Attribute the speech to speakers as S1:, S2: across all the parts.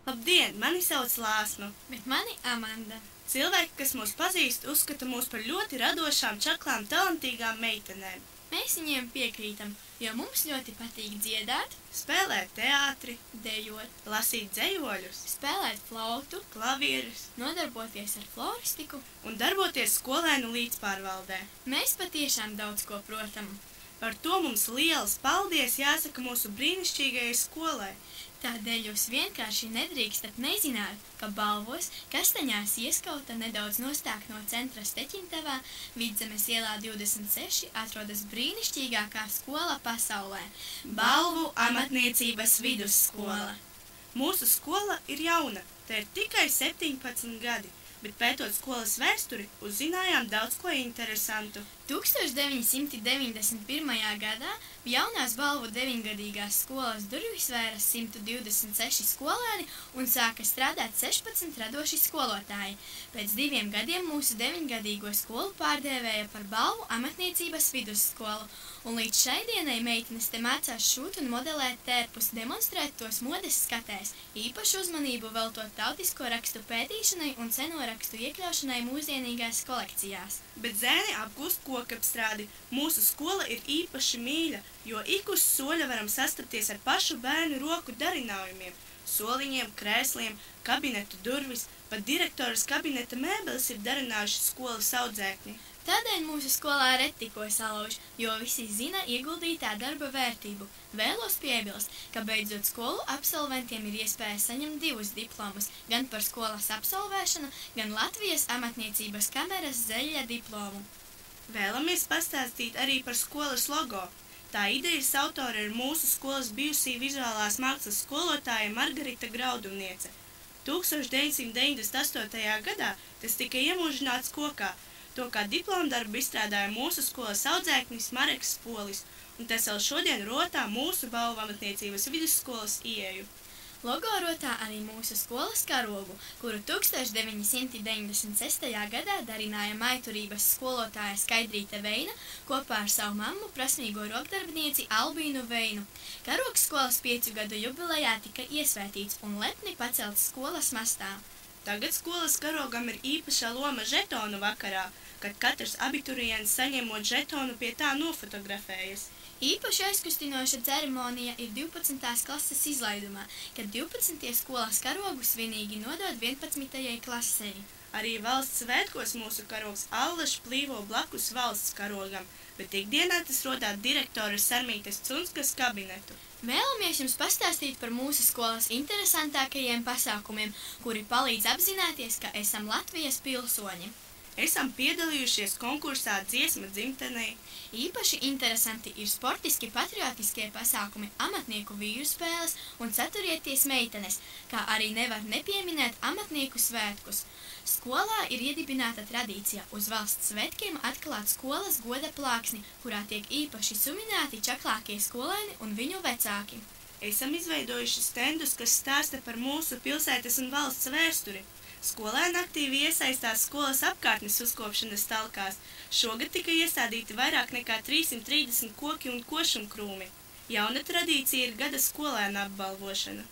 S1: Labdien, mani sauc Lāsma.
S2: Bet mani Amanda.
S1: Cilvēki, kas mūs pazīst, uzskata mūs par ļoti radošām, čaklām, talantīgām meitenēm.
S2: Mēs viņiem piekrītam, jo mums ļoti patīk dziedāt,
S1: Spēlēt teātri,
S2: dejot,
S1: lasīt dzejoļus,
S2: spēlēt flautu,
S1: klavierus
S2: nodarboties ar floristiku.
S1: un darboties skolēnu līdzpārvaldē.
S2: Mēs patiešām daudz ko protam.
S1: Par to mums liels paldies jāsaka mūsu brīnišķīgajai skolai.
S2: Tādēļ jūs vienkārši nedrīkstat nezināt, ka Balvos, Kastaņās ieskauta nedaudz nostāk no centra Steķintavā, Vidzemes ielā 26 atrodas brīnišķīgākā skola pasaulē –
S1: Balvu amatniecības vidusskola. Mūsu skola ir jauna, te ir tikai 17 gadi, bet pētot skolas vēsturi, uzzinājām daudz ko interesantu.
S2: 1991. gadā jaunās Balvu 9-gadīgās skolas durvis vēra 126 skolēni un sāka strādāt 16 radoši skolotāji. Pēc 2 gadiem mūsu 9-gadīgo skolu pārdēvēja par Balvu amatniecības vidusskolu, un līdz šai dienai meitenes te mācās šūt un modelēt tērpus, demonstrēt tos modes skatēs, īpašu uzmanību veltot tautisko rakstu pētīšanai un seno rakstu iekļaušanai mūsdienīgās kolekcijās.
S1: Bet zēni apgūst kokapstrādi. Mūsu skola ir īpaši mīļa, jo ik uz soļa varam sastapties ar pašu bērnu roku darinājumiem. Soliņiem, krēsliem, kabinetu durvis, pat direktoras kabineta mēbeles ir darinājuši skolas audzēkņi.
S2: Tādēļ mūsu skolā reti ko salauž, jo visi zina ieguldītā darba vērtību. Vēlos piebilst, ka beidzot skolu absolventiem ir iespēja saņemt 2 diplomus, gan par skolas absolvēšanu, gan Latvijas amatniecības kameras zeļa diplomu.
S1: Vēlamies pastāstīt arī par skolas logo. Tā idejas autore ir mūsu skolas bijusī vizuālās mākslas skolotāja Margarita Graudumniece. 1998. gadā tas tika iemūžināts kokā. To kā diplomdarbu izstrādāja mūsu skolas audzēknis Mareks Polis, un tas vēl šodien rotā mūsu Balvu amatniecības vidusskolas ieeju.
S2: Logo rotā arī mūsu skolas karogu, kuru 1996. gadā darināja maiturības skolotāja Skaidrīte Veina kopā ar savu mammu, prasmīgo rokdarbnieci Albīnu Veinu. Karogs skolas 5 gadu jubilejā tika iesvētīts un lepni pacelts skolas mastā.
S1: Tagad skolas karogam ir īpaša loma žetonu vakarā, kad katrs abiturients saņemot žetonu pie tā nofotografējas.
S2: Īpaši aizkustinoša ceremonija ir 12. klases izlaidumā, kad 12. skolas karogu svinīgi nodod 11. klasei.
S1: Arī valsts svētkos mūsu karogs allaž plīvo blakus valsts karogam, bet ikdienā tas rodā direktoras Sarmītes Cunskas kabinetu.
S2: Vēlamies jums pastāstīt par mūsu skolas interesantākajiem pasākumiem, kuri palīdz apzināties, ka esam Latvijas pilsoņi.
S1: Esam piedalījušies konkursā Dziesma dzimtenei.
S2: Īpaši interesanti ir sportiski patriotiskie pasākumi, amatnieku vīru spēles un ceturieties meitenes, kā arī nevar nepieminēt amatnieku svētkus. Skolā ir iedibināta tradīcija uz valsts svētkiem atklāt skolas goda plāksni, kurā tiek īpaši suminēti čaklākie skolēni un viņu vecāki.
S1: Esam izveidojuši stendus, kas stāsta par mūsu pilsētas un valsts vēsturi. Skolēni aktīvi iesaistās skolas apkārtnes uzkopšanas talkās. Šogad tika iestādīti vairāk nekā 330 koki un košumkrūmi. Jauna tradīcija ir gada skolēnu apbalvošana.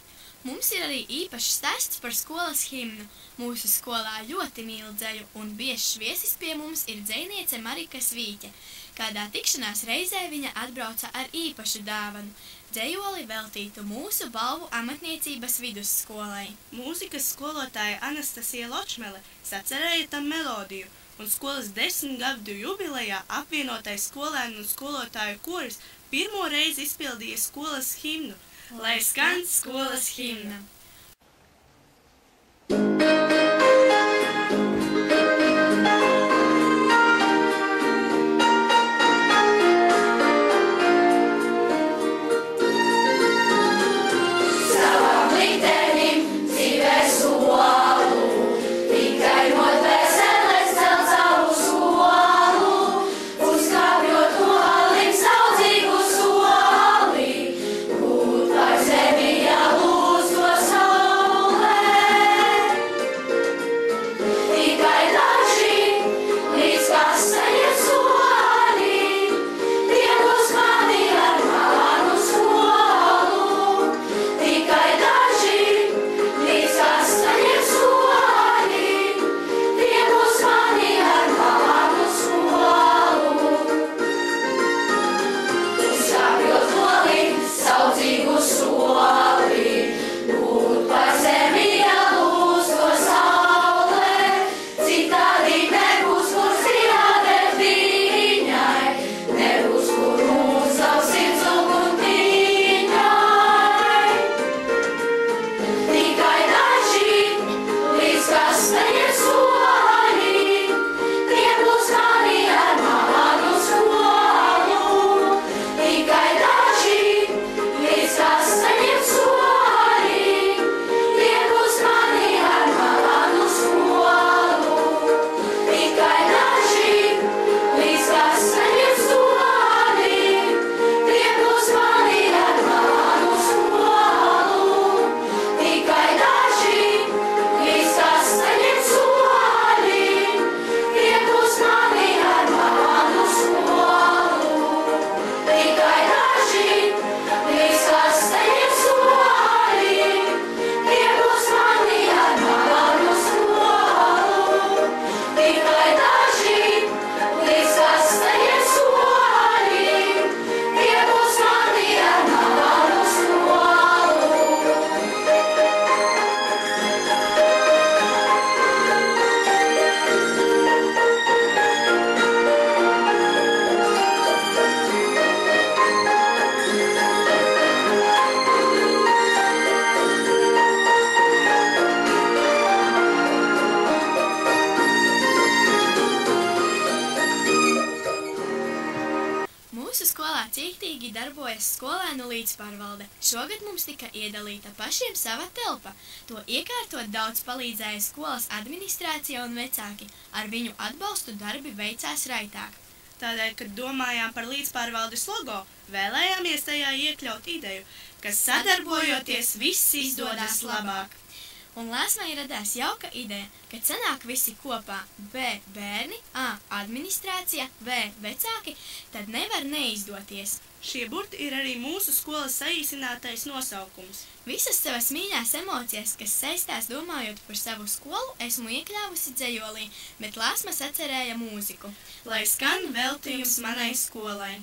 S2: Mums ir arī īpašs stāsts par skolas himnu. Mūsu skolā ļoti mīl dzeju un biežs viesis pie mums ir dzejniece Marika Svīķe. Kādā tikšanās reizē viņa atbrauca ar īpašu dāvanu – dzejoli veltītu mūsu Balvu amatniecības vidusskolai.
S1: Mūzikas skolotāja Anastasija Ločmele sacerēja tam melodiju, un skolas 10 gadu jubilejā apvienotais skolēnu un skolotāju koris pirmo reizi izpildīja skolas himnu, lai skan skolas himna.
S3: Zemi, ja lūdzu,
S2: darbojas skolēnu līdzpārvalde. Šogad mums tika iedalīta pašiem sava telpa. To iekārtot daudz palīdzēja skolas administrācija un vecāki. Ar viņu atbalstu darbi veicās raitāk.
S1: Tādēļ, kad domājām par līdzpārvaldes logo, vēlējāmies tajā iekļaut ideju, ka sadarbojoties viss izdodas labāk.
S2: Un Lēsmai radās jauka ideja, kad sanāk visi kopā B bērni, A administrācija, V vecāki, tad nevar neizdoties.
S1: Šie burti ir arī mūsu skolas saīsinātais nosaukums.
S2: Visas savas mīļās emocijas, kas saistās domājot par savu skolu, esmu iekļāvusi dzejolī, bet Lēsmas atcerēja mūziku.
S1: Lai skan veltījums manai skolai.